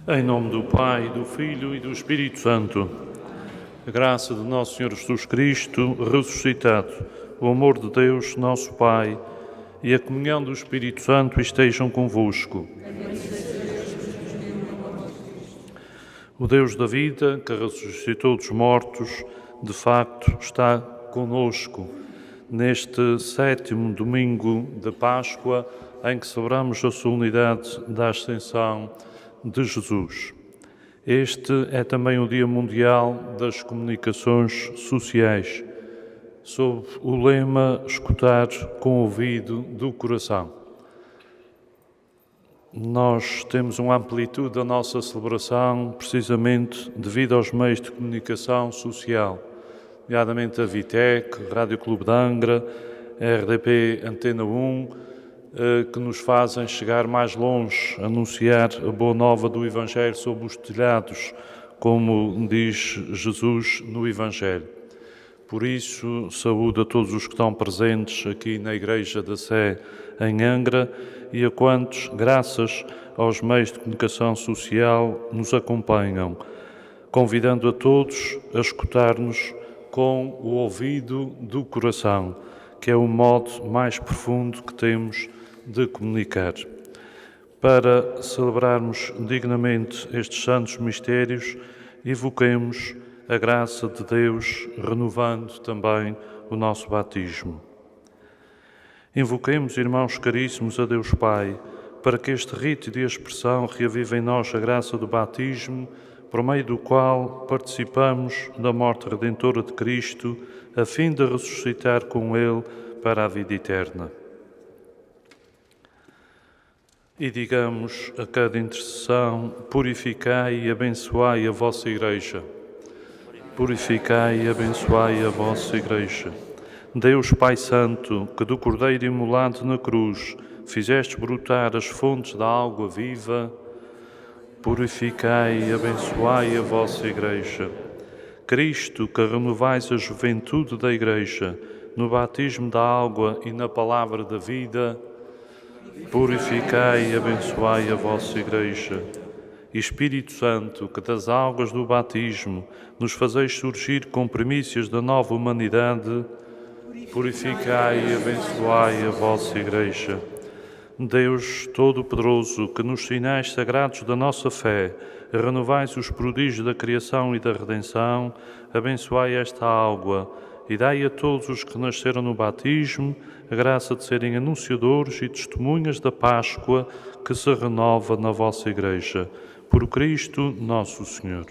Em nome do Pai, do Filho e do Espírito Santo, a graça de nosso Senhor Jesus Cristo, ressuscitado, o amor de Deus, nosso Pai, e a comunhão do Espírito Santo estejam convosco. O Deus da vida, que ressuscitou dos mortos, de facto está conosco neste 7º domingo de Páscoa, em que celebramos a solenidade da Ascensão de Jesus. Este é também o Dia Mundial das Comunicações Sociais, sob o lema Escutar com o ouvido do coração. Nós temos uma amplitude da nossa celebração precisamente devido aos meios de comunicação social, nomeadamente a Vitec, Rádio Clube de Angra, a RDP Antena 1, que nos fazem chegar mais longe, anunciar a boa nova do Evangelho sob os telhados, como diz Jesus no Evangelho. Por isso, saúdo a todos os que estão presentes aqui na Igreja da Sé em Angra e a quantos, graças aos meios de comunicação social, nos acompanham, convidando a todos a escutar-nos com o ouvido do coração, que é o modo mais profundo que temos de comunicar. Para celebrarmos dignamente estes santos mistérios, evoquemos a graça de Deus, renovando também o nosso batismo. Invoquemos, irmãos caríssimos, a Deus Pai, para que este rito de expressão reavive em nós a graça do batismo, por meio do qual participamos da morte redentora de Cristo, a fim de ressuscitar com Ele para a vida eterna. E digamos a cada intercessão: purificai e abençoai a vossa Igreja. Purificai e abençoai a vossa Igreja. Deus Pai Santo, que do Cordeiro imolado na cruz fizeste brotar as fontes da água viva, purificai e abençoai a vossa Igreja. Cristo, que renovais a juventude da Igreja no batismo da água e na palavra da vida, purificai e abençoai a vossa Igreja. Espírito Santo, que das águas do batismo nos fazeis surgir com primícias da nova humanidade, purificai e abençoai a vossa Igreja. Deus Todo-Poderoso, que nos sinais sagrados da nossa fé renovais os prodígios da criação e da redenção, abençoai esta água e dai a todos os que nasceram no batismo a graça de serem anunciadores e testemunhas da Páscoa que se renova na vossa Igreja. Por Cristo nosso Senhor.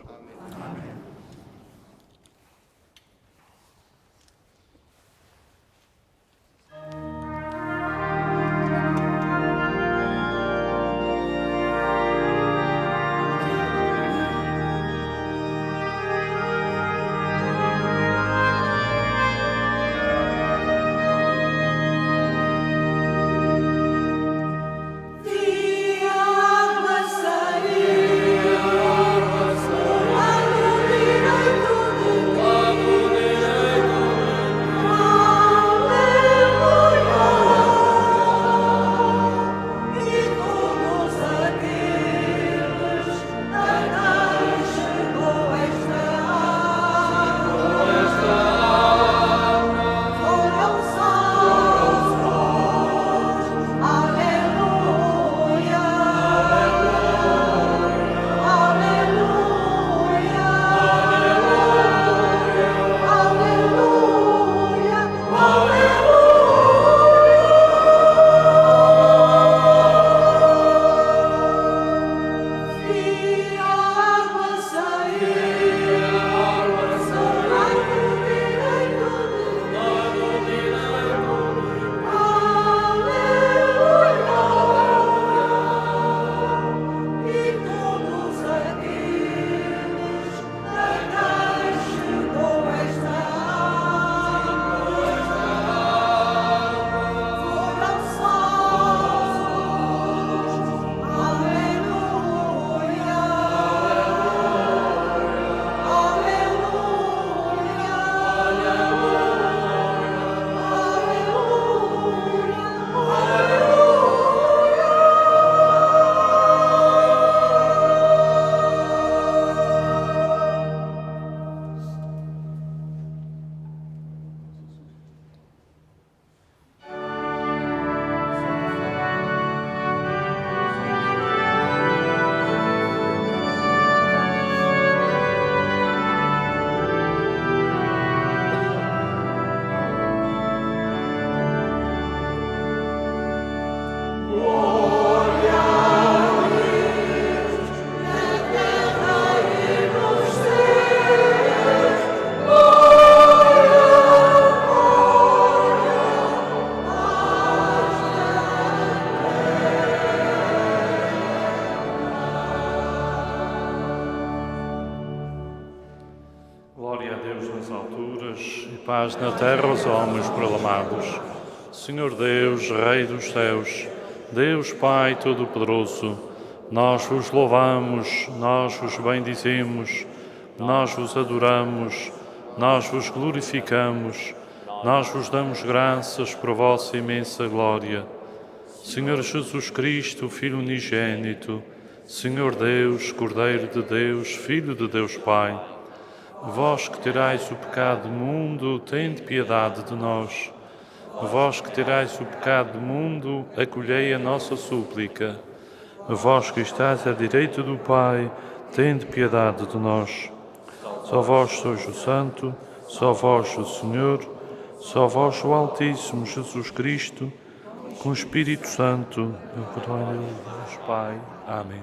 alturas e paz na terra aos homens proclamados. Senhor Deus, Rei dos céus, Deus Pai Todo-Poderoso, nós vos louvamos, nós vos bendizemos, nós vos adoramos, nós vos glorificamos, nós vos damos graças por vossa imensa glória. Senhor Jesus Cristo, Filho unigênito, Senhor Deus, Cordeiro de Deus, Filho de Deus Pai, vós que tirais o pecado do mundo, tende piedade de nós. Vós que tirais o pecado do mundo, acolhei a nossa súplica. Vós que estáis à direita do Pai, tende piedade de nós. Só vós sois o Santo, só vós o Senhor, só vós o Altíssimo Jesus Cristo, com o Espírito Santo, e com o Deus Pai. Amém.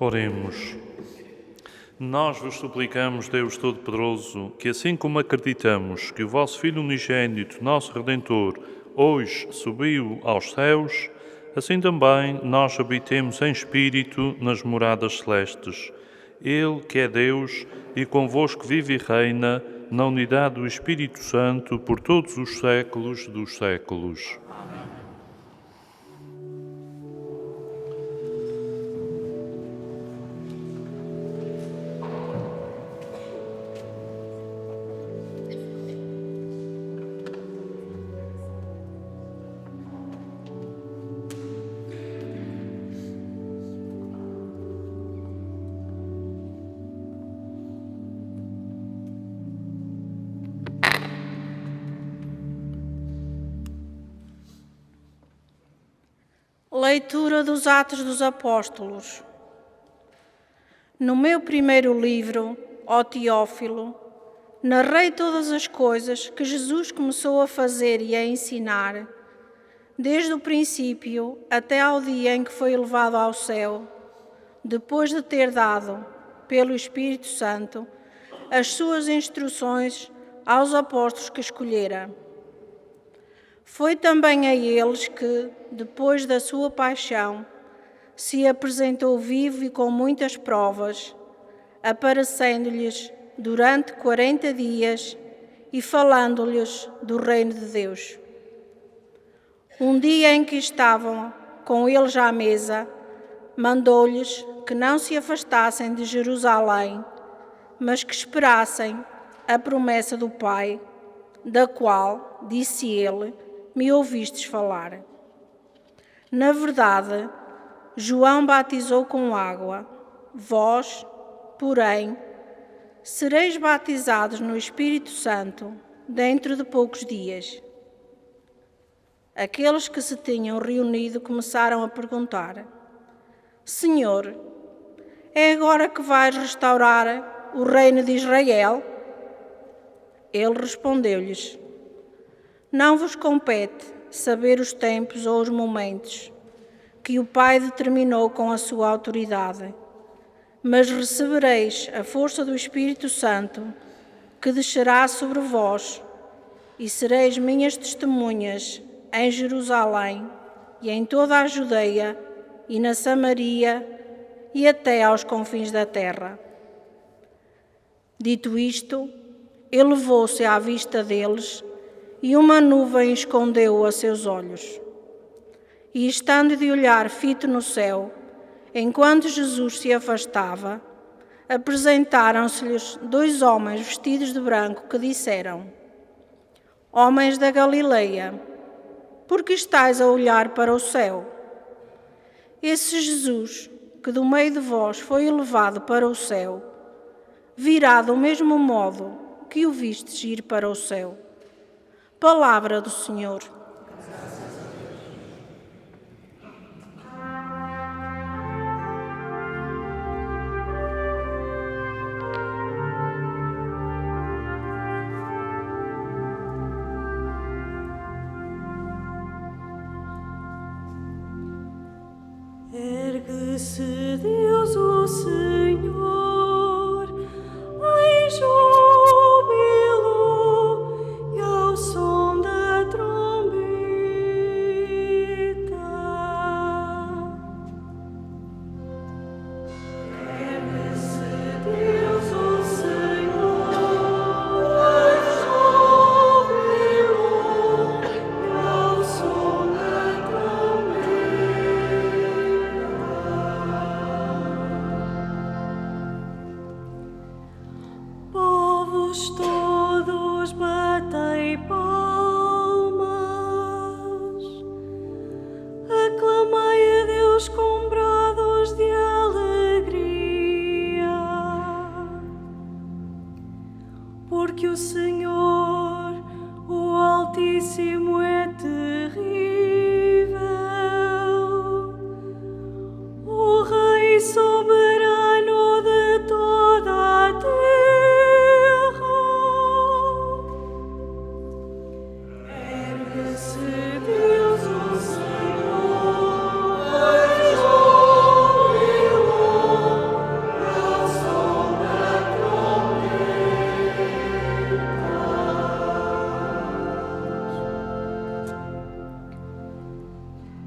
Oremos. Nós vos suplicamos, Deus Todo-Poderoso, que assim como acreditamos que o vosso Filho unigênito, nosso Redentor, hoje subiu aos céus, assim também nós habitemos em espírito nas moradas celestes. Ele, que é Deus e convosco vive e reina, na unidade do Espírito Santo, por todos os séculos dos séculos. Leitura dos Atos dos Apóstolos. No meu primeiro livro, ó Teófilo, narrei todas as coisas que Jesus começou a fazer e a ensinar, desde o princípio até ao dia em que foi elevado ao céu, depois de ter dado, pelo Espírito Santo, as suas instruções aos apóstolos que escolhera. Foi também a eles que, depois da sua paixão, se apresentou vivo e com muitas provas, aparecendo-lhes durante 40 dias e falando-lhes do reino de Deus. Um dia em que estavam com eles à mesa, mandou-lhes que não se afastassem de Jerusalém, mas que esperassem a promessa do Pai, da qual, disse ele, me ouvistes falar. Na verdade, João batizou com água, vós, porém, sereis batizados no Espírito Santo dentro de poucos dias. Aqueles que se tinham reunido começaram a perguntar: Senhor, é agora que vais restaurar o reino de Israel? Ele respondeu-lhes: Não vos compete saber os tempos ou os momentos que o Pai determinou com a sua autoridade, mas recebereis a força do Espírito Santo, que descerá sobre vós, e sereis minhas testemunhas em Jerusalém e em toda a Judeia e na Samaria e até aos confins da terra. Dito isto, elevou-se à vista deles e uma nuvem escondeu-o a seus olhos. E estando de olhar fito no céu, enquanto Jesus se afastava, apresentaram-se-lhes 2 homens vestidos de branco que disseram: Homens da Galileia, por que estáis a olhar para o céu? Esse Jesus, que do meio de vós foi elevado para o céu, virá do mesmo modo que o vistes ir para o céu. Palavra do Senhor. todos batei palmas, aclamai a Deus com brados de alegria, porque o Senhor, o Altíssimo, é terrível, o Rei soberano de toda a terra. Ergue-se Deus, o Senhor, ouvi-lo, ao som da trombeta.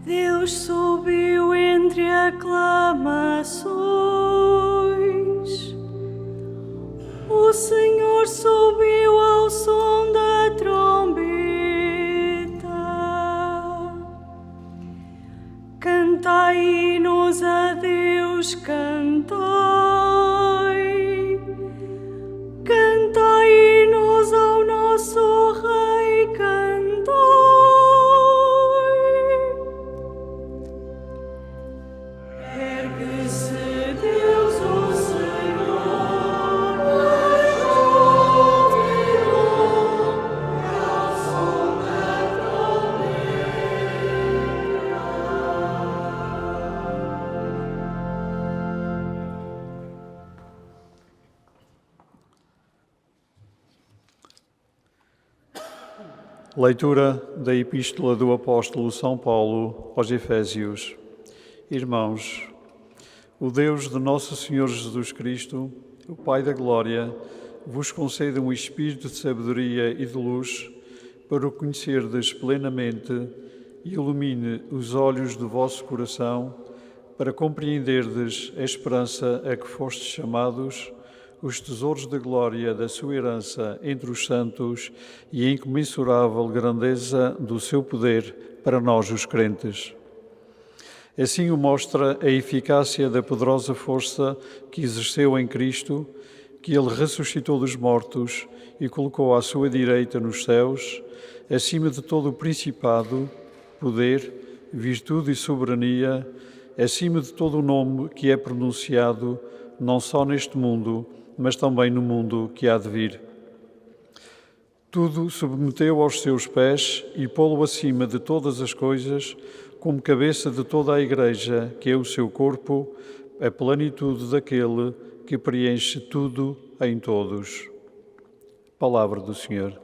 Deus subiu entre aclamações, o Senhor subiu ao som da trombeta. Cantai hinos a Deus, cantai, cantai hinos ao nosso Rei, cantai. Ergue-se Deus, o Senhor, ouvi-lo, ao som da Leitura da Epístola do Apóstolo São Paulo aos Efésios. Irmãos, o Deus de nosso Senhor Jesus Cristo, o Pai da Glória, vos concede um espírito de sabedoria e de luz para o conhecerdes plenamente e ilumine os olhos do vosso coração para compreenderdes a esperança a que fostes chamados, os tesouros da glória da sua herança entre os santos e a incomensurável grandeza do seu poder para nós, os crentes. Assim o mostra a eficácia da poderosa força que exerceu em Cristo, que ele ressuscitou dos mortos e colocou à sua direita nos céus, acima de todo o principado, poder, virtude e soberania, acima de todo o nome que é pronunciado, não só neste mundo, mas também no mundo que há de vir. Tudo submeteu aos seus pés e pô-lo acima de todas as coisas, como cabeça de toda a Igreja, que é o seu corpo, a plenitude daquele que preenche tudo em todos. Palavra do Senhor.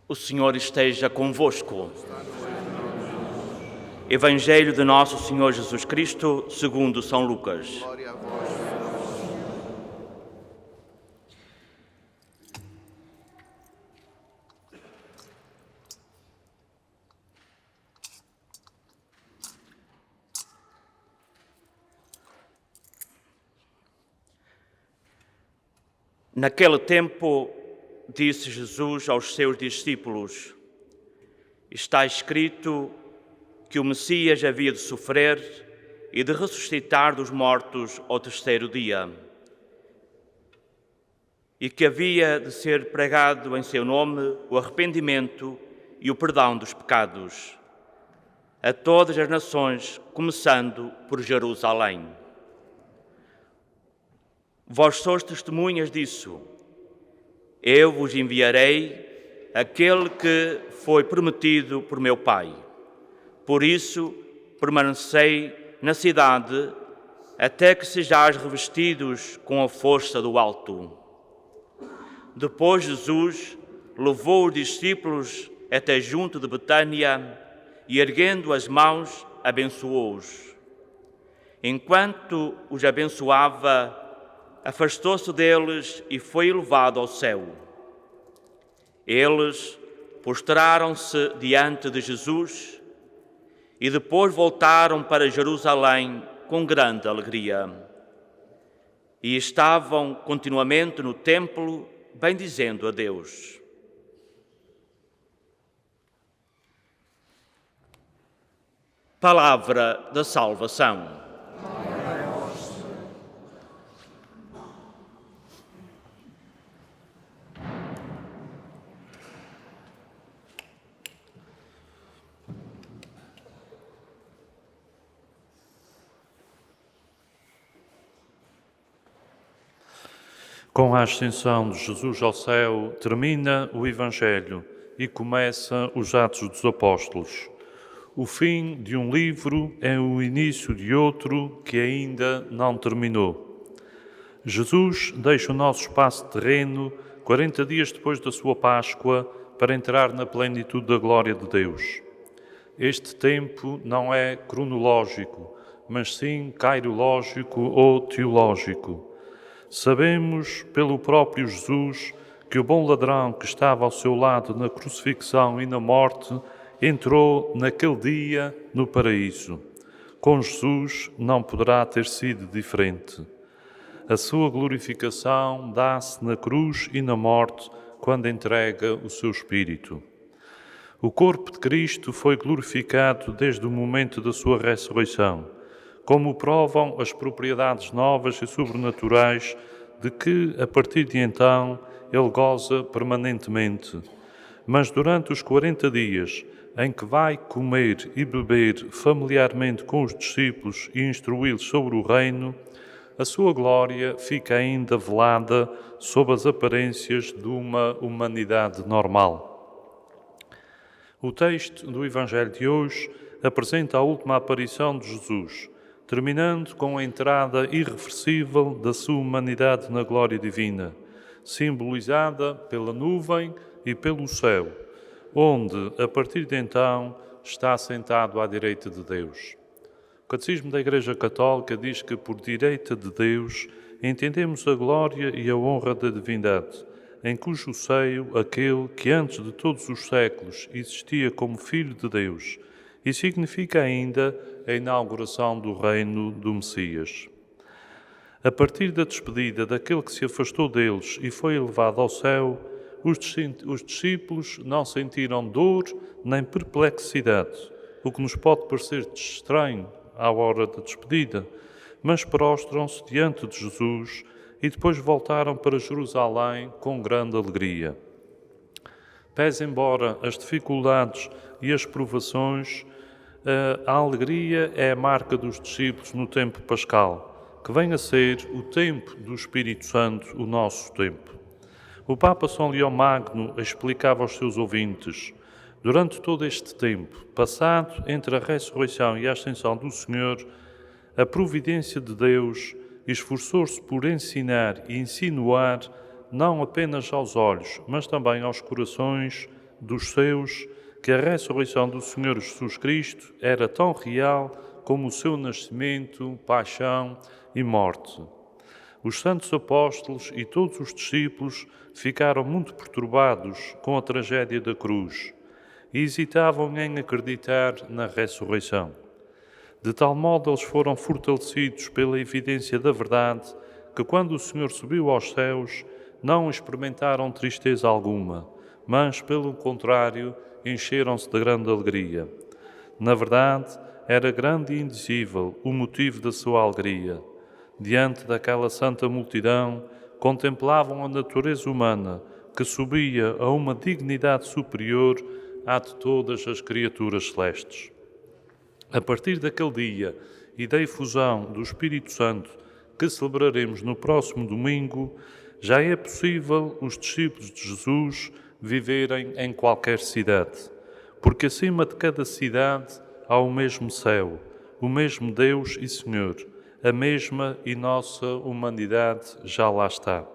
O Senhor esteja convosco. Evangelho de nosso Senhor Jesus Cristo, segundo São Lucas. Naquele tempo, disse Jesus aos seus discípulos: está escrito que o Messias havia de sofrer e de ressuscitar dos mortos ao terceiro dia, e que havia de ser pregado em seu nome o arrependimento e o perdão dos pecados a todas as nações, começando por Jerusalém. Vós sois testemunhas disso. Eu vos enviarei aquele que foi prometido por meu Pai. Por isso, permanecei na cidade até que sejais revestidos com a força do alto. Depois Jesus levou os discípulos até junto de Betânia e, erguendo as mãos, abençoou-os. Enquanto os abençoava, afastou-se deles e foi elevado ao céu. Eles prostraram-se diante de Jesus e depois voltaram para Jerusalém com grande alegria. E estavam continuamente no templo, bendizendo a Deus. Palavra da salvação. Com a ascensão de Jesus ao céu, termina o Evangelho e começa os Atos dos Apóstolos. O fim de um livro é o início de outro que ainda não terminou. Jesus deixa o nosso espaço terreno 40 dias depois da sua Páscoa para entrar na plenitude da glória de Deus. Este tempo não é cronológico, mas sim cairológico ou teológico. Sabemos, pelo próprio Jesus, que o bom ladrão que estava ao seu lado na crucifixão e na morte entrou naquele dia no paraíso. Com Jesus não poderá ter sido diferente. A sua glorificação dá-se na cruz e na morte quando entrega o seu Espírito. O corpo de Cristo foi glorificado desde o momento da sua ressurreição, como provam as propriedades novas e sobrenaturais de que, a partir de então, ele goza permanentemente. Mas durante os 40 dias em que vai comer e beber familiarmente com os discípulos e instruí-los sobre o reino, a sua glória fica ainda velada sob as aparências de uma humanidade normal. O texto do Evangelho de hoje apresenta a última aparição de Jesus, terminando com a entrada irreversível da sua humanidade na glória divina, simbolizada pela nuvem e pelo céu, onde, a partir de então, está sentado à direita de Deus. O Catecismo da Igreja Católica diz que, por direita de Deus, entendemos a glória e a honra da divindade, em cujo seio aquele que antes de todos os séculos existia como Filho de Deus, e significa ainda a inauguração do reino do Messias. A partir da despedida daquele que se afastou deles e foi elevado ao céu, os discípulos não sentiram dor nem perplexidade, o que nos pode parecer estranho à hora da despedida, mas prostram-se diante de Jesus e depois voltaram para Jerusalém com grande alegria. Pese embora as dificuldades e as provações, a alegria é a marca dos discípulos no tempo pascal, que vem a ser o tempo do Espírito Santo, o nosso tempo. O Papa São Leão Magno explicava aos seus ouvintes: durante todo este tempo, passado entre a ressurreição e a ascensão do Senhor, a providência de Deus esforçou-se por ensinar e insinuar não apenas aos olhos, mas também aos corações dos seus, que a ressurreição do Senhor Jesus Cristo era tão real como o seu nascimento, paixão e morte. Os santos apóstolos e todos os discípulos ficaram muito perturbados com a tragédia da cruz e hesitavam em acreditar na ressurreição. De tal modo eles foram fortalecidos pela evidência da verdade que, quando o Senhor subiu aos céus, não experimentaram tristeza alguma, mas, pelo contrário, encheram-se de grande alegria. Na verdade, era grande e indizível o motivo da sua alegria. Diante daquela santa multidão, contemplavam a natureza humana, que subia a uma dignidade superior à de todas as criaturas celestes. A partir daquele dia e da efusão do Espírito Santo, que celebraremos no próximo domingo, já é possível os discípulos de Jesus viverem em qualquer cidade, porque acima de cada cidade há o mesmo céu, o mesmo Deus e Senhor, a mesma e nossa humanidade já lá está.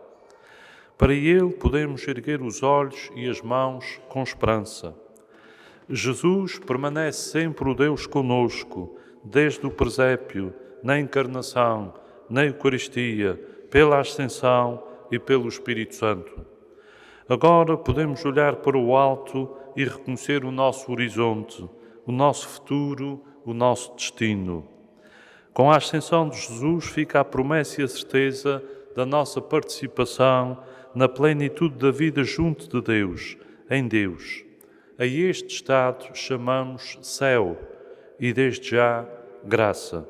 Para Ele podemos erguer os olhos e as mãos com esperança. Jesus permanece sempre o Deus conosco, desde o presépio, na encarnação, na Eucaristia, pela Ascensão e pelo Espírito Santo. Agora podemos olhar para o alto e reconhecer o nosso horizonte, o nosso futuro, o nosso destino. Com a ascensão de Jesus fica a promessa e a certeza da nossa participação na plenitude da vida junto de Deus, em Deus. A este estado chamamos céu e, desde já, graça.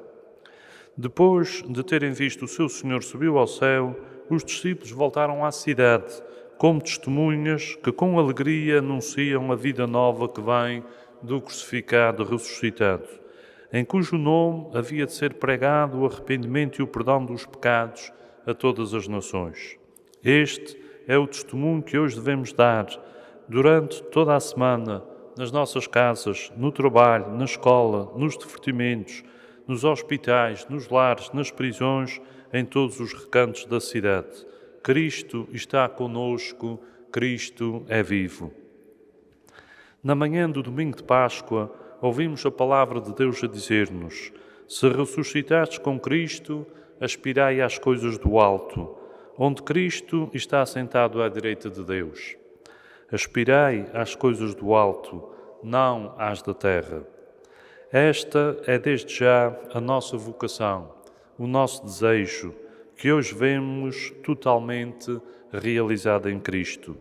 Depois de terem visto o seu Senhor subiu ao céu, os discípulos voltaram à cidade, como testemunhas que com alegria anunciam a vida nova que vem do crucificado e ressuscitado, em cujo nome havia de ser pregado o arrependimento e o perdão dos pecados a todas as nações. Este é o testemunho que hoje devemos dar durante toda a semana, nas nossas casas, no trabalho, na escola, nos divertimentos, nos hospitais, nos lares, nas prisões, em todos os recantos da cidade. Cristo está conosco, Cristo é vivo. Na manhã do domingo de Páscoa, ouvimos a palavra de Deus a dizer-nos: se ressuscitastes com Cristo, aspirai às coisas do alto, onde Cristo está assentado à direita de Deus. Aspirai às coisas do alto, não às da terra. Esta é desde já a nossa vocação, o nosso desejo, que hoje vemos totalmente realizada em Cristo.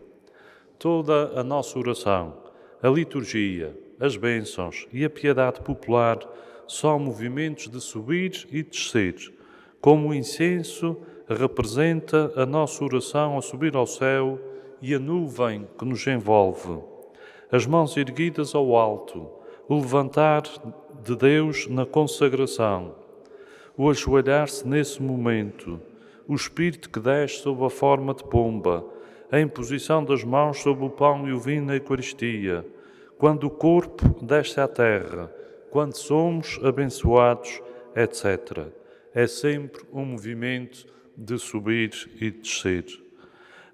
Toda a nossa oração, a liturgia, as bênçãos e a piedade popular são movimentos de subir e descer, como o incenso representa a nossa oração a subir ao céu e a nuvem que nos envolve. As mãos erguidas ao alto, o levantar de Deus na consagração, o ajoelhar-se nesse momento, o Espírito que desce sob a forma de pomba, a imposição das mãos sobre o pão e o vinho na Eucaristia, quando o corpo desce à terra, quando somos abençoados, etc. É sempre um movimento de subir e descer.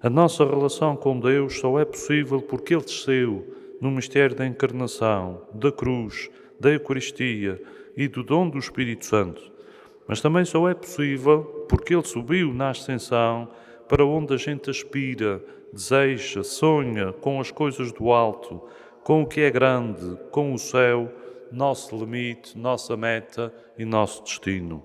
A nossa relação com Deus só é possível porque Ele desceu no mistério da encarnação, da cruz, da Eucaristia e do dom do Espírito Santo. Mas também só é possível porque Ele subiu na ascensão para onde a gente aspira, deseja, sonha com as coisas do alto, com o que é grande, com o céu, nosso limite, nossa meta e nosso destino.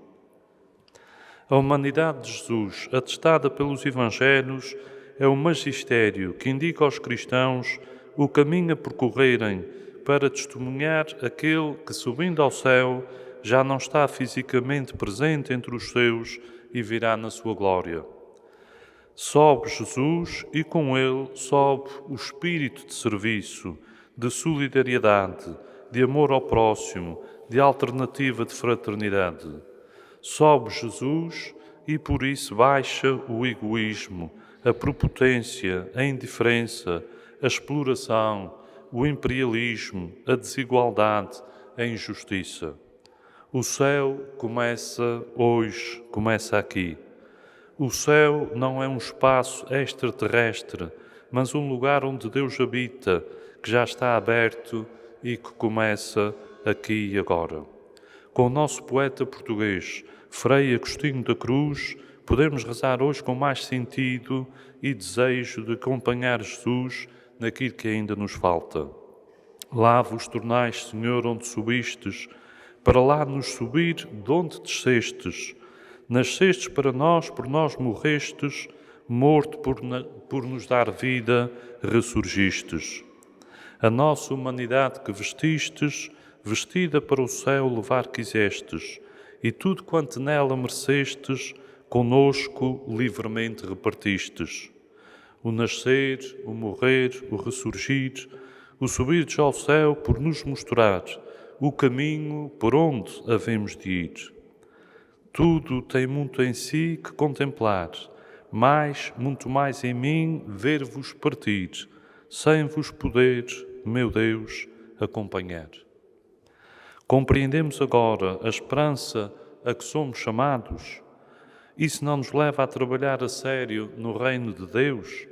A humanidade de Jesus, atestada pelos Evangelhos, é o magistério que indica aos cristãos o caminho a percorrerem para testemunhar aquele que, subindo ao céu, já não está fisicamente presente entre os seus e virá na sua glória. Sobe Jesus e com ele sobe o espírito de serviço, de solidariedade, de amor ao próximo, de alternativa de fraternidade. Sobe Jesus e por isso baixa o egoísmo, a prepotência, a indiferença, a exploração, o imperialismo, a desigualdade, a injustiça. O céu começa hoje, começa aqui. O céu não é um espaço extraterrestre, mas um lugar onde Deus habita, que já está aberto e que começa aqui e agora. Com o nosso poeta português, Frei Agostinho da Cruz, podemos rezar hoje com mais sentido e desejo de acompanhar Jesus naquilo que ainda nos falta. Lá vos tornais, Senhor, onde subistes, para lá nos subir de onde descestes. Nascestes para nós, por nós morrestes, morto por nos dar vida, ressurgistes. A nossa humanidade que vestistes, vestida para o céu levar quisestes, e tudo quanto nela merecestes, conosco livremente repartistes. O nascer, o morrer, o ressurgir, o subir ao céu por nos mostrar o caminho por onde havemos de ir. Tudo tem muito em si que contemplar, muito mais em mim ver-vos partir, sem vos poder, meu Deus, acompanhar. Compreendemos agora a esperança a que somos chamados? Isso não nos leva a trabalhar a sério no reino de Deus?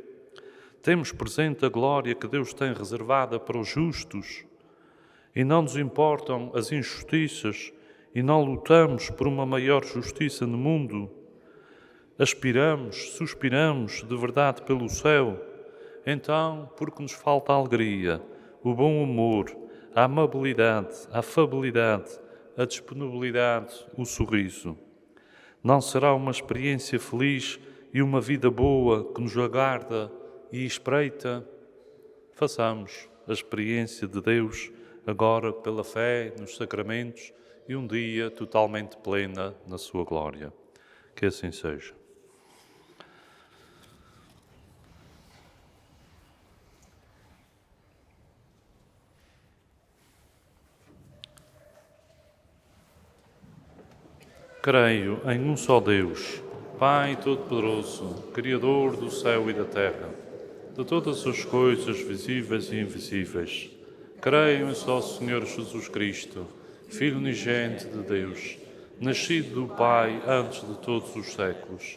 Temos presente a glória que Deus tem reservada para os justos? E não nos importam as injustiças e não lutamos por uma maior justiça no mundo? Aspiramos, suspiramos de verdade pelo céu? Então, porque nos falta a alegria, o bom humor, a amabilidade, a afabilidade, a disponibilidade, o sorriso? Não será uma experiência feliz e uma vida boa que nos aguarda e espreita? Façamos a experiência de Deus agora pela fé nos sacramentos e um dia totalmente plena na sua glória. Que assim seja. Creio em um só Deus, Pai Todo-Poderoso, Criador do céu e da terra, de todas as coisas visíveis e invisíveis. Creio em só Senhor Jesus Cristo, Filho unigênito de Deus, nascido do Pai antes de todos os séculos.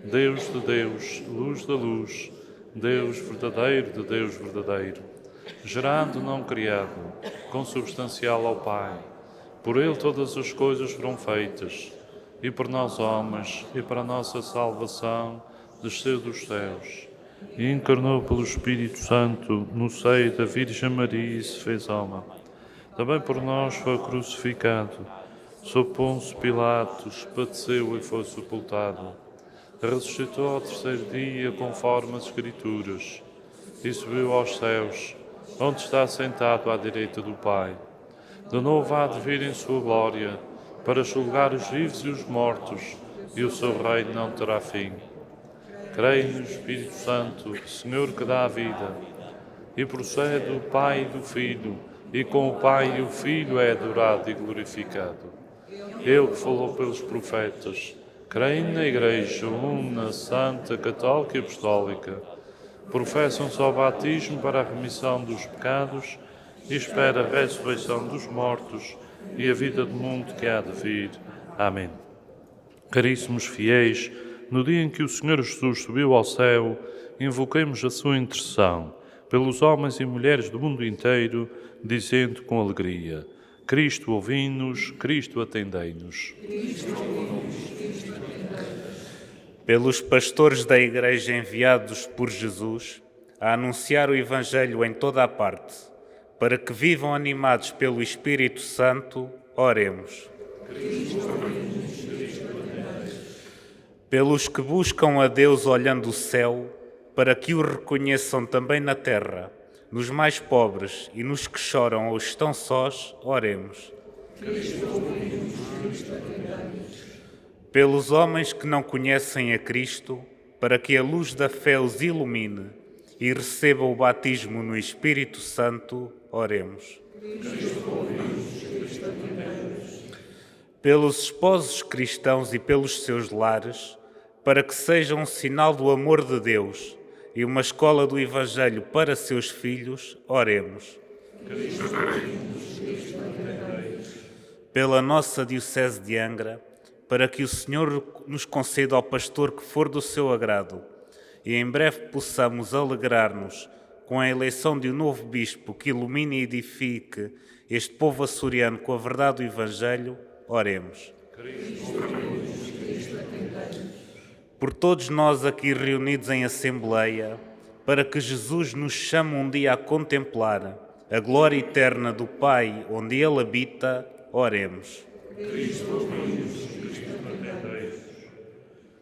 Deus de Deus, luz da luz, Deus verdadeiro de Deus verdadeiro, gerado não criado, consubstancial ao Pai. Por Ele todas as coisas foram feitas, e por nós homens, e para a nossa salvação, desceu dos céus, e encarnou pelo Espírito Santo no seio da Virgem Maria e se fez homem. Também por nós foi crucificado, sob Pôncio Pilatos, padeceu e foi sepultado. Ressuscitou ao terceiro dia, conforme as Escrituras, e subiu aos céus, onde está sentado à direita do Pai. De novo há de vir em sua glória, para julgar os vivos e os mortos, e o seu reino não terá fim. Creio no Espírito Santo, Senhor que dá a vida, e procede do Pai e do Filho, e com o Pai e o Filho é adorado e glorificado. Ele que falou pelos profetas, creio na Igreja, una, santa, católica e apostólica, professam só o batismo para a remissão dos pecados e espera a ressurreição dos mortos e a vida do mundo que há de vir. Amém. Caríssimos fiéis, no dia em que o Senhor Jesus subiu ao céu, invoquemos a sua intercessão pelos homens e mulheres do mundo inteiro, dizendo com alegria: Cristo ouvi-nos, Cristo atendei-nos. Pelos pastores da Igreja enviados por Jesus a anunciar o Evangelho em toda a parte, para que vivam animados pelo Espírito Santo, oremos. Pelos que buscam a Deus olhando o céu, para que o reconheçam também na terra, nos mais pobres e nos que choram ou estão sós, oremos. Pelos homens que não conhecem a Cristo, para que a luz da fé os ilumine e recebam o batismo no Espírito Santo, oremos. Pelos esposos cristãos e pelos seus lares, para que sejam um sinal do amor de Deus e uma escola do Evangelho para seus filhos, oremos. Pela nossa Diocese de Angra, para que o Senhor nos conceda ao pastor que for do seu agrado e em breve possamos alegrar-nos com a eleição de um novo bispo que ilumine e edifique este povo açoriano com a verdade do Evangelho, oremos. Por todos nós aqui reunidos em Assembleia, para que Jesus nos chame um dia a contemplar a glória eterna do Pai onde Ele habita, oremos.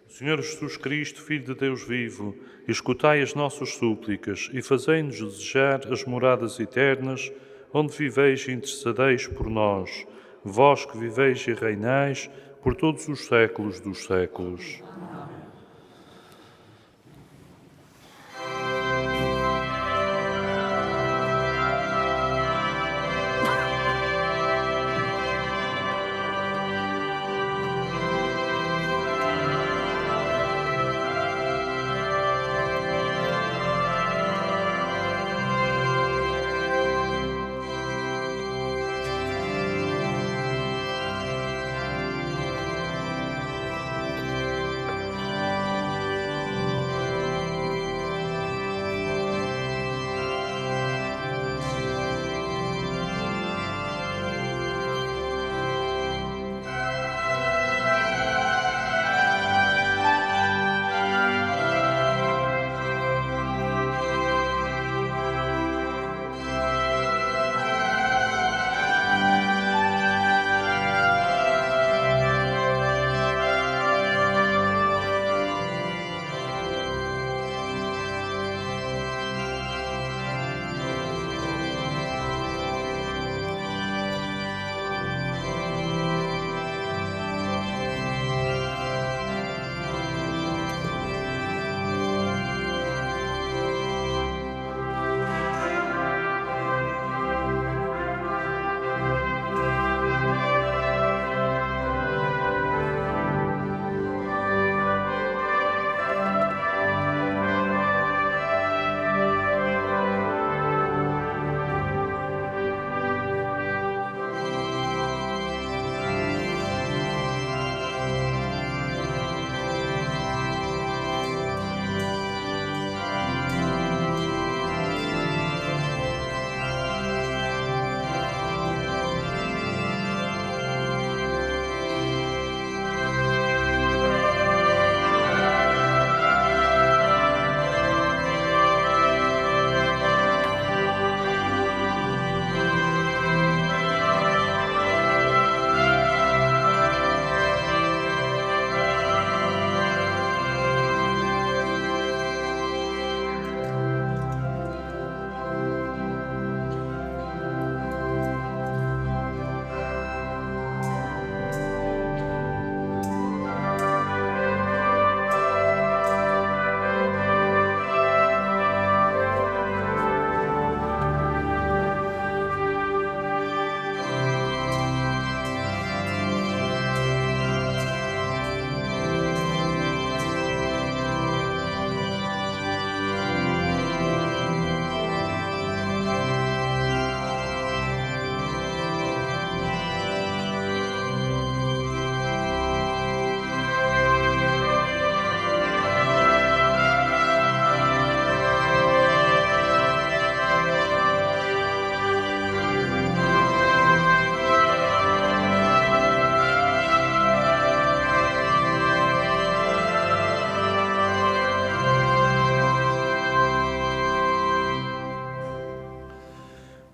O Senhor Jesus Cristo, Filho de Deus vivo, escutai as nossas súplicas e fazei-nos desejar as moradas eternas, onde viveis e intercedeis por nós, vós que viveis e reinais por todos os séculos dos séculos.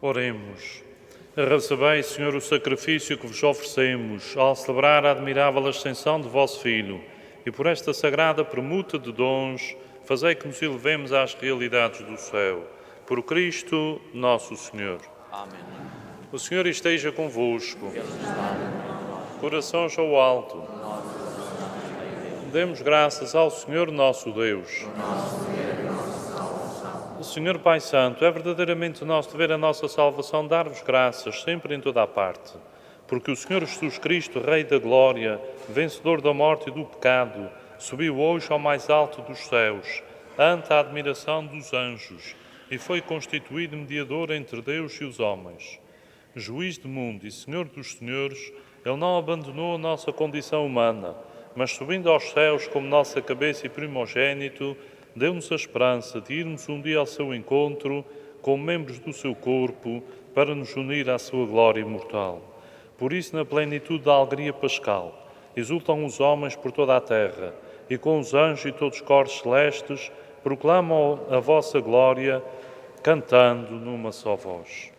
Oremos. Recebei, Senhor, o sacrifício que vos oferecemos ao celebrar a admirável ascensão de vosso Filho e por esta sagrada permuta de dons, fazei que nos elevemos às realidades do céu. Por Cristo nosso Senhor. Amém. O Senhor esteja convosco. Corações ao alto. Demos graças ao Senhor nosso Deus. Senhor Pai Santo, é verdadeiramente nosso dever a nossa salvação dar-vos graças sempre em toda a parte, porque o Senhor Jesus Cristo, Rei da Glória, vencedor da morte e do pecado, subiu hoje ao mais alto dos céus, ante a admiração dos anjos, e foi constituído mediador entre Deus e os homens. Juiz do mundo e Senhor dos senhores, Ele não abandonou a nossa condição humana, mas subindo aos céus como nossa cabeça e primogênito, deu-nos a esperança de irmos um dia ao seu encontro como membros do seu corpo para nos unir à sua glória imortal. Por isso, na plenitude da alegria pascal, exultam os homens por toda a terra e com os anjos e todos os coros celestes proclamam a vossa glória, cantando numa só voz.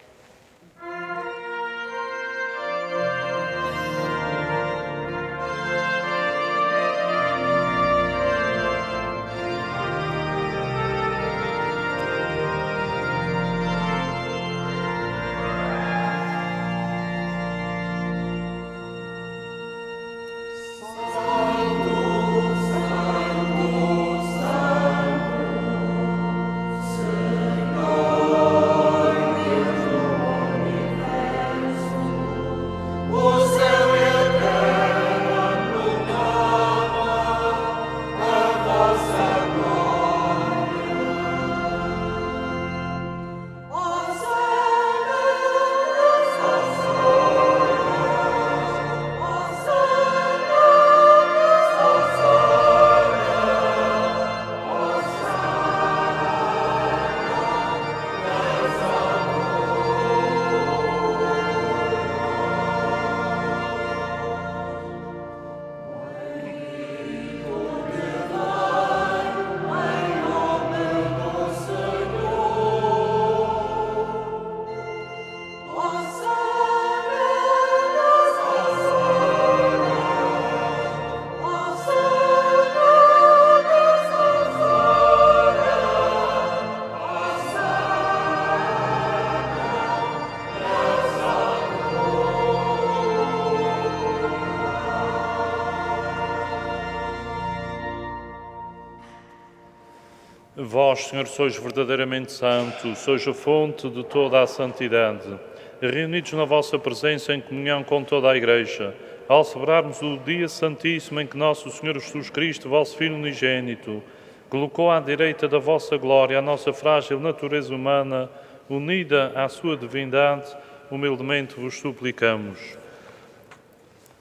Vós, Senhor, sois verdadeiramente santo, sois a fonte de toda a santidade. Reunidos na vossa presença em comunhão com toda a Igreja, ao celebrarmos o dia santíssimo em que nosso Senhor Jesus Cristo, vosso Filho unigênito, colocou à direita da vossa glória a nossa frágil natureza humana, unida à sua divindade, humildemente vos suplicamos.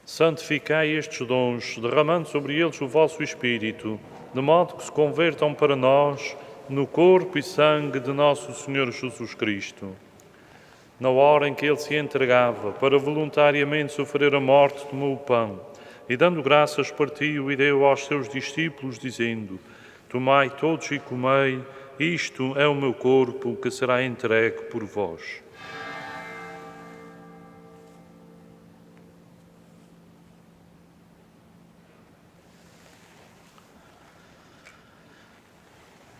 Santificai estes dons, derramando sobre eles o vosso Espírito, de modo que se convertam para nós no corpo e sangue de nosso Senhor Jesus Cristo. Na hora em que Ele se entregava para voluntariamente sofrer a morte, tomou o pão e, dando graças, partiu e deu aos seus discípulos, dizendo: Tomai todos e comei, isto é o meu corpo que será entregue por vós.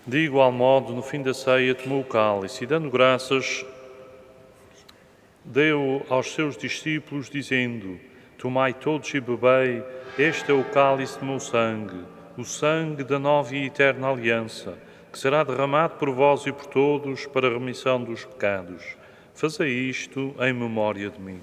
De igual modo, no fim da ceia, tomou o cálice e, dando graças, deu aos seus discípulos, dizendo: Tomai todos e bebei, este é o cálice do meu sangue, o sangue da nova e eterna aliança, que será derramado por vós e por todos para a remissão dos pecados. Fazei isto em memória de mim.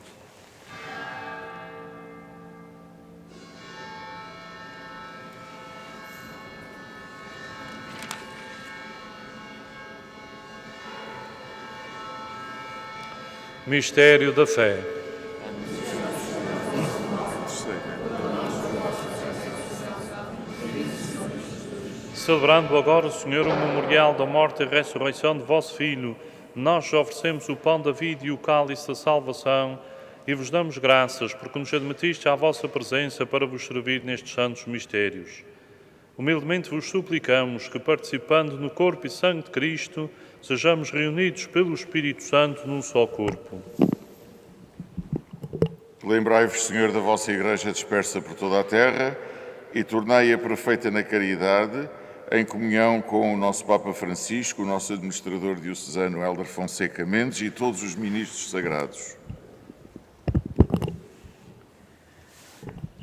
Mistério da fé. Celebrando agora, Senhor, o memorial da morte e ressurreição de vosso Filho, nós oferecemos o pão da vida e o cálice da salvação e vos damos graças porque nos admitiste à vossa presença para vos servir nestes santos mistérios. Humildemente vos suplicamos que, participando no corpo e sangue de Cristo, sejamos reunidos pelo Espírito Santo num só corpo. Lembrai-vos, Senhor, da vossa Igreja dispersa por toda a terra e tornai-a perfeita na caridade, em comunhão com o nosso Papa Francisco, o nosso administrador diocesano Hélder Fonseca Mendes e todos os ministros sagrados.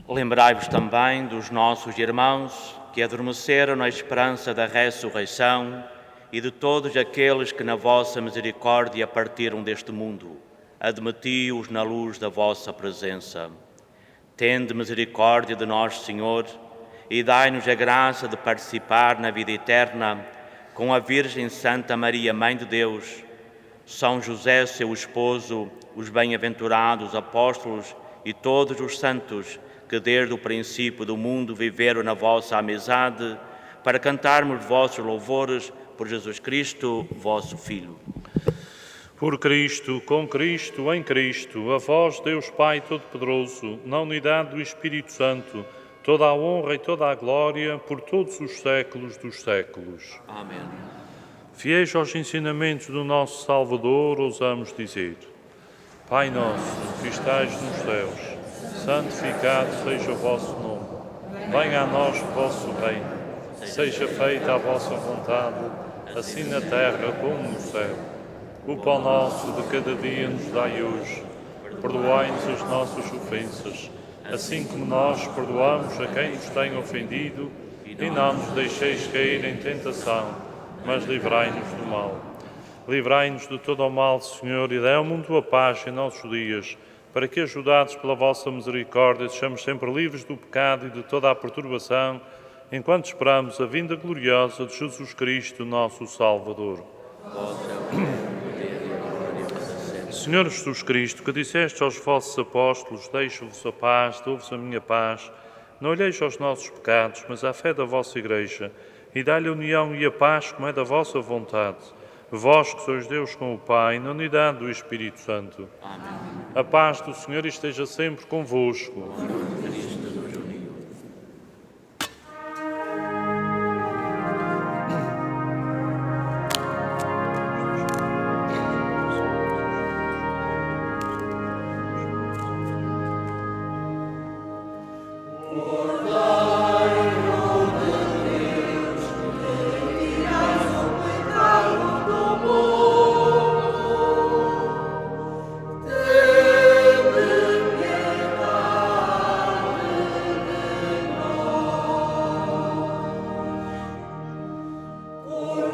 Lembrai-vos também dos nossos irmãos que adormeceram na esperança da ressurreição e de todos aqueles que na vossa misericórdia partiram deste mundo. Admiti-os na luz da vossa presença. Tende misericórdia de nós, Senhor, e dai-nos a graça de participar na vida eterna com a Virgem Santa Maria, Mãe de Deus, São José, seu esposo, os bem-aventurados apóstolos e todos os santos que desde o princípio do mundo viveram na vossa amizade, para cantarmos vossos louvores por Jesus Cristo, vosso Filho. Por Cristo, com Cristo, em Cristo, a vós, Deus Pai Todo-Poderoso, na unidade do Espírito Santo, toda a honra e toda a glória por todos os séculos dos séculos. Amém. Fiéis aos ensinamentos do nosso Salvador, ousamos dizer: Pai nosso, que estais nos céus, santificado seja o vosso nome. Venha a nós o vosso reino. Seja feita a vossa vontade, assim na terra como no céu. O pão nosso de cada dia nos dai hoje. Perdoai-nos as nossas ofensas, assim como nós perdoamos a quem nos tem ofendido, e não nos deixeis cair em tentação, mas livrai-nos do mal. Livrai-nos de todo o mal, Senhor, e dai ao mundo a paz em nossos dias, para que, ajudados pela vossa misericórdia, sejamos sempre livres do pecado e de toda a perturbação, enquanto esperamos a vinda gloriosa de Jesus Cristo, nosso Salvador. Senhor Jesus Cristo, que disseste aos vossos apóstolos: deixo-vos a paz, dou-vos a minha paz, não olheis aos nossos pecados, mas à fé da vossa Igreja, e dai-lhe a união e a paz como é da vossa vontade. Vós que sois Deus com o Pai, na unidade do Espírito Santo. Amém. A paz do Senhor esteja sempre convosco. Por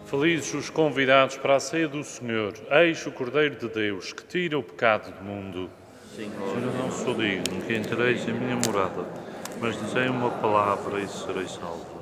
Felizes os convidados para a ceia do Senhor. Eis o Cordeiro de Deus, que tira o pecado do mundo. Senhor, não sou digno que entreis em minha morada, mas dizei uma palavra e serei salvo.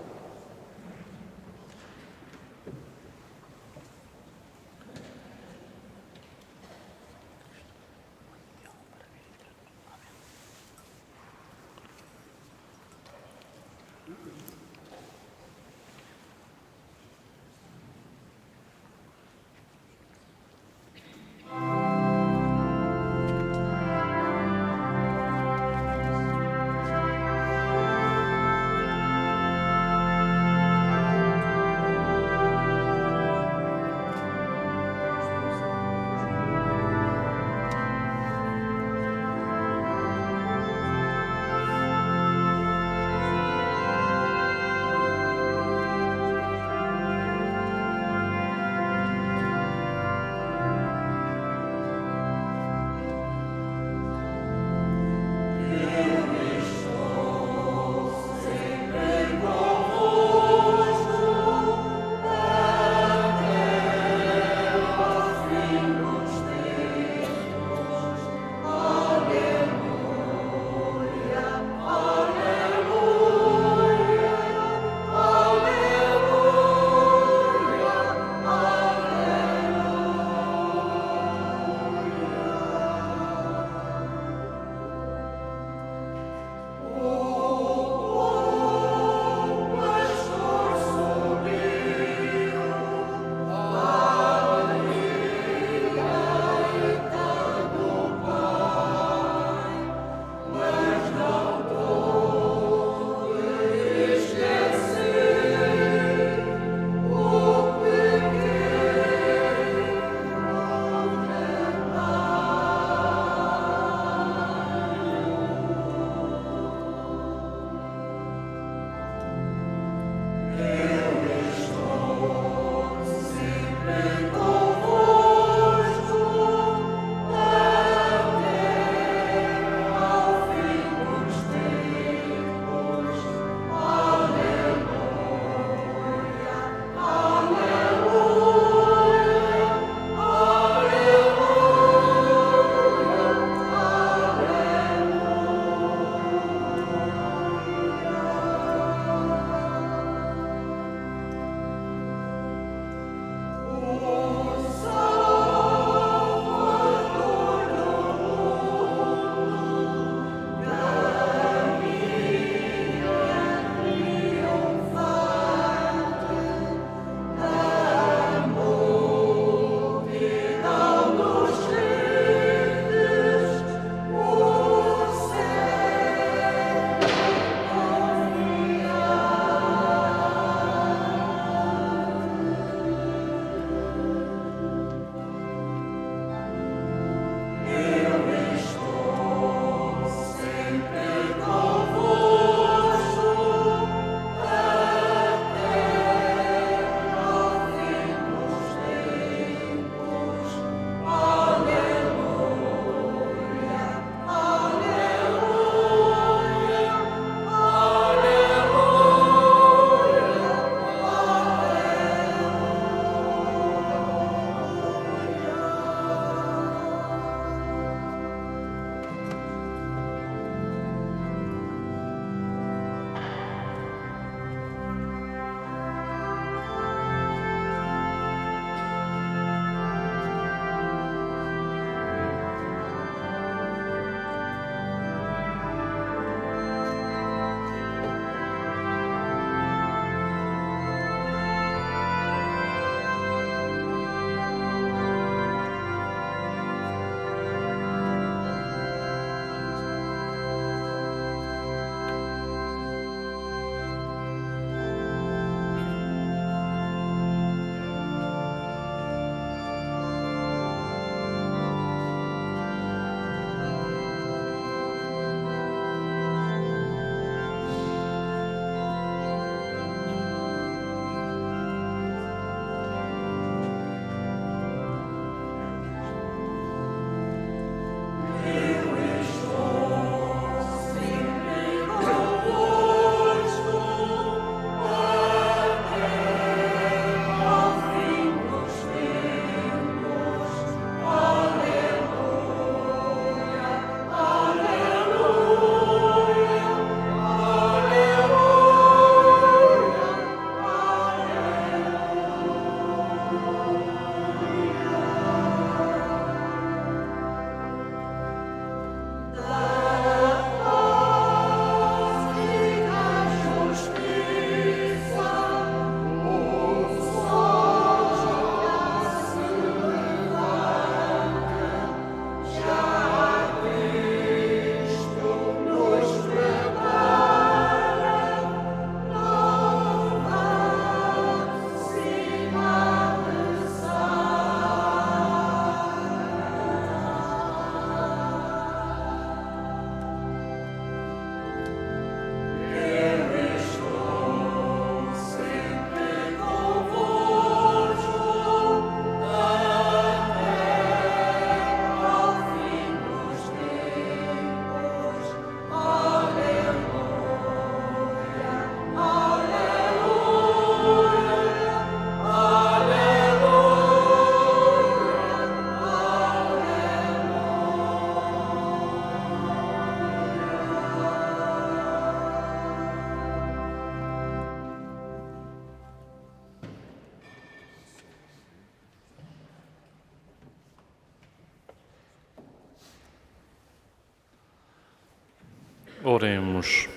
Oremos.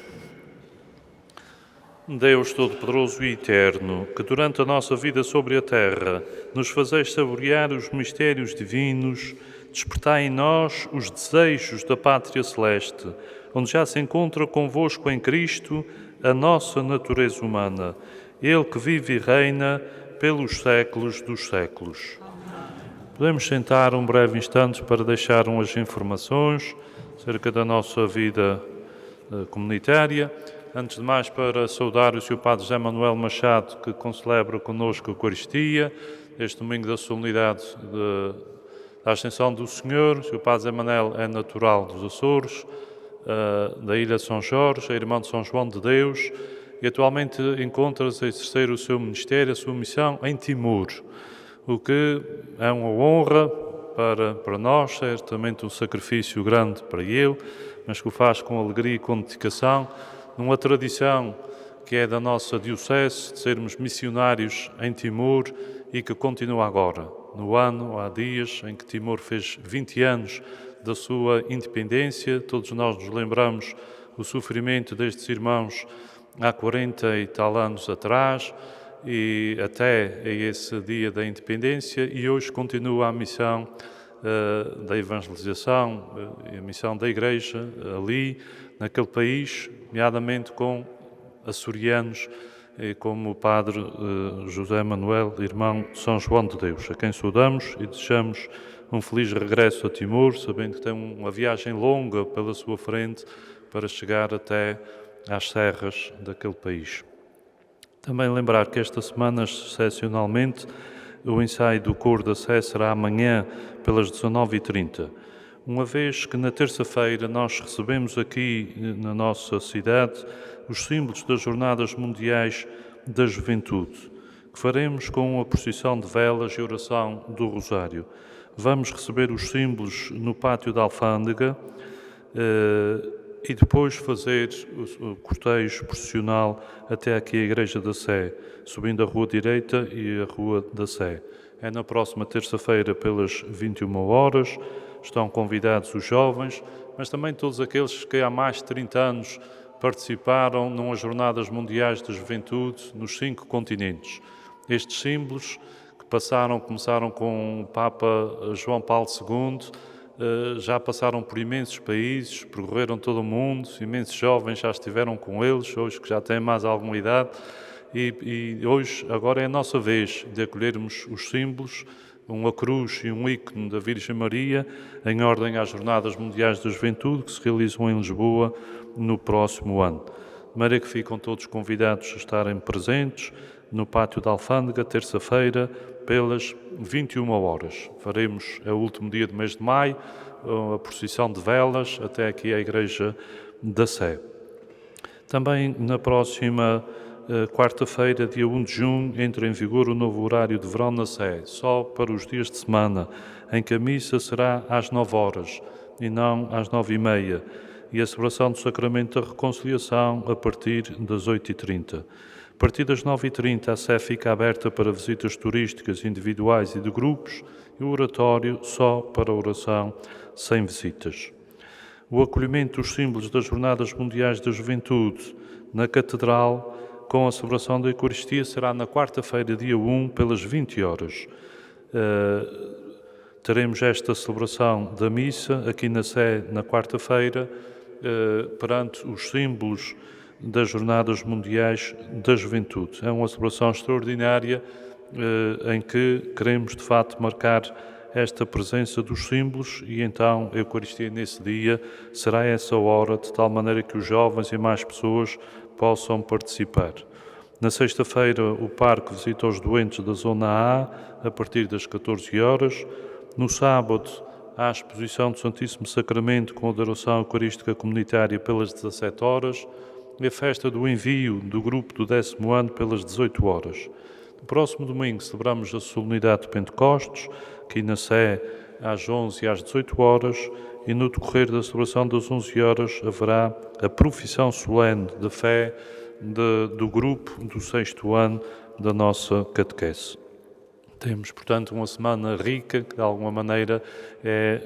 Deus Todo-Poderoso e Eterno, que durante a nossa vida sobre a terra nos fazeis saborear os mistérios divinos, despertai em nós os desejos da Pátria Celeste, onde já se encontra convosco em Cristo a nossa natureza humana, Ele que vive e reina pelos séculos dos séculos. Podemos sentar um breve instante para deixar umas informações acerca da nossa vida comunitária. Antes de mais, para saudar o Sr. Padre José Manuel Machado, que concelebra connosco a Eucaristia, este domingo da solenidade da Ascensão do Senhor. O Sr. Padre José Manuel é natural dos Açores, da Ilha de São Jorge, é irmão de São João de Deus, e atualmente encontra-se a exercer o seu ministério, a sua missão em Timor, o que é uma honra para nós, certamente um sacrifício grande para ele, mas que o faz com alegria e com dedicação, numa tradição que é da nossa diocese, de sermos missionários em Timor e que continua agora, no ano, há dias, em que Timor fez 20 anos da sua independência. Todos nós nos lembramos o sofrimento destes irmãos há 40 e tal anos atrás e até a esse dia da independência, e hoje continua a missão da evangelização, a missão da Igreja ali, naquele país, nomeadamente com açorianos, como o Padre José Manuel, irmão de São João de Deus, a quem saudamos e desejamos um feliz regresso a Timor, sabendo que tem uma viagem longa pela sua frente para chegar até às serras daquele país. Também lembrar que esta semana, excepcionalmente, o ensaio do coro da Sé será amanhã pelas 19h30. Uma vez que na terça-feira nós recebemos aqui na nossa cidade os símbolos das Jornadas Mundiais da Juventude, que faremos com a procissão de velas e oração do Rosário. Vamos receber os símbolos no pátio da Alfândega e depois fazer o cortejo processional até aqui a Igreja da Sé, subindo a Rua Direita e a Rua da Sé. É na próxima terça-feira pelas 21h. Estão convidados os jovens, mas também todos aqueles que há mais de 30 anos participaram nas Jornadas Mundiais da Juventude nos 5 continentes. Estes símbolos que começaram com o Papa João Paulo II, já passaram por imensos países, percorreram todo o mundo, imensos jovens já estiveram com eles, hoje que já têm mais alguma idade, e hoje, agora é a nossa vez de acolhermos os símbolos, uma cruz e um ícone da Virgem Maria, em ordem às Jornadas Mundiais da Juventude, que se realizam em Lisboa no próximo ano. De maneira que ficam todos convidados a estarem presentes no Pátio da Alfândega, terça-feira, pelas 21h. Faremos, é o último dia do mês de maio, a procissão de velas até aqui à Igreja da Sé. Também na próxima quarta-feira, dia 1 de junho, entra em vigor o novo horário de verão na Sé, só para os dias de semana, em que a missa será às 9h e não às 9h30, e a celebração do Sacramento da Reconciliação a partir das 8h30. A partir das 9h30, a Sé fica aberta para visitas turísticas individuais e de grupos, e o oratório só para oração, sem visitas. O acolhimento dos símbolos das Jornadas Mundiais da Juventude na Catedral, com a celebração da Eucaristia, será na quarta-feira, dia 1, pelas 20h. Teremos esta celebração da missa aqui na Sé na quarta-feira, perante os símbolos das Jornadas Mundiais da Juventude. É uma celebração extraordinária em que queremos, de facto, marcar esta presença dos símbolos, e então a Eucaristia nesse dia será essa hora, de tal maneira que os jovens e mais pessoas possam participar. Na sexta-feira, o parque visita os doentes da Zona A partir das 14h. No sábado, há a exposição do Santíssimo Sacramento com a adoração eucarística comunitária pelas 17h e a festa do envio do grupo do 10º ano pelas 18h. No próximo domingo celebramos a solenidade de Pentecostes, aqui na Sé, às 11h e às 18h, e no decorrer da celebração das 11h haverá a profissão solene de fé do grupo do 6º ano da nossa catequese. Temos, portanto, uma semana rica, que de alguma maneira é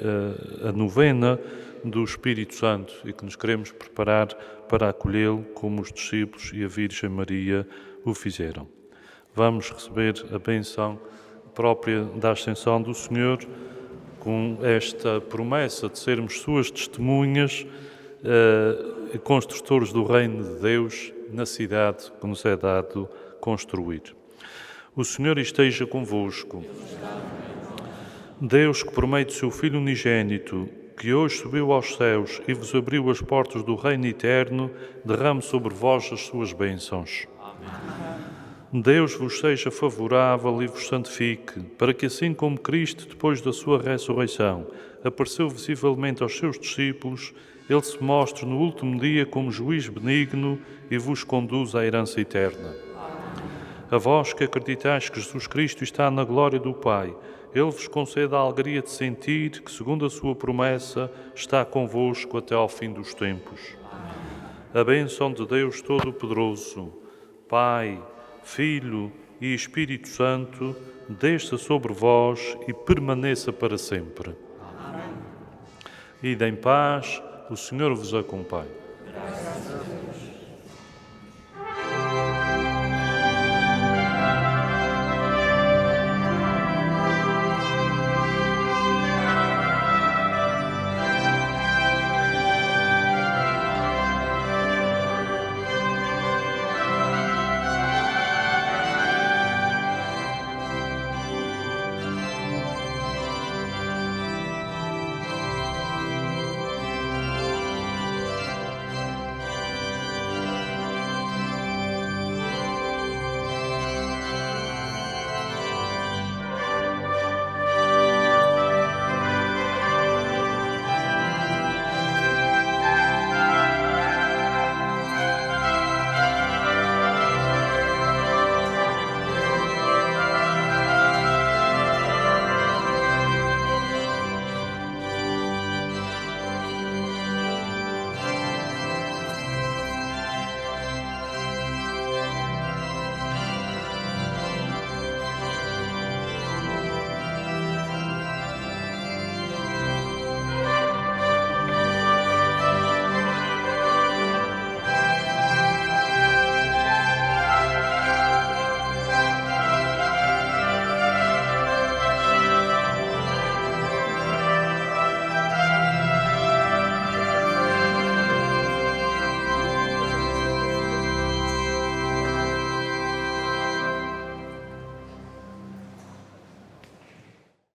a novena do Espírito Santo e que nos queremos preparar para acolhê-lo como os discípulos e a Virgem Maria o fizeram. Vamos receber a bênção própria da Ascensão do Senhor com esta promessa de sermos suas testemunhas e construtores do reino de Deus na cidade que nos é dado construir. O Senhor esteja convosco. Deus, que por meio do seu Filho unigênito, que hoje subiu aos céus e vos abriu as portas do reino eterno, derrame sobre vós as suas bênçãos. Deus vos seja favorável e vos santifique, para que assim como Cristo, depois da sua ressurreição, apareceu visivelmente aos seus discípulos, Ele se mostre no último dia como juiz benigno e vos conduza à herança eterna. A vós que acreditais que Jesus Cristo está na glória do Pai, Ele vos concede a alegria de sentir que, segundo a sua promessa, está convosco até ao fim dos tempos. A bênção de Deus Todo-Poderoso, Pai, Filho e Espírito Santo, desça sobre vós e permaneça para sempre. Ide em paz, o Senhor vos acompanhe.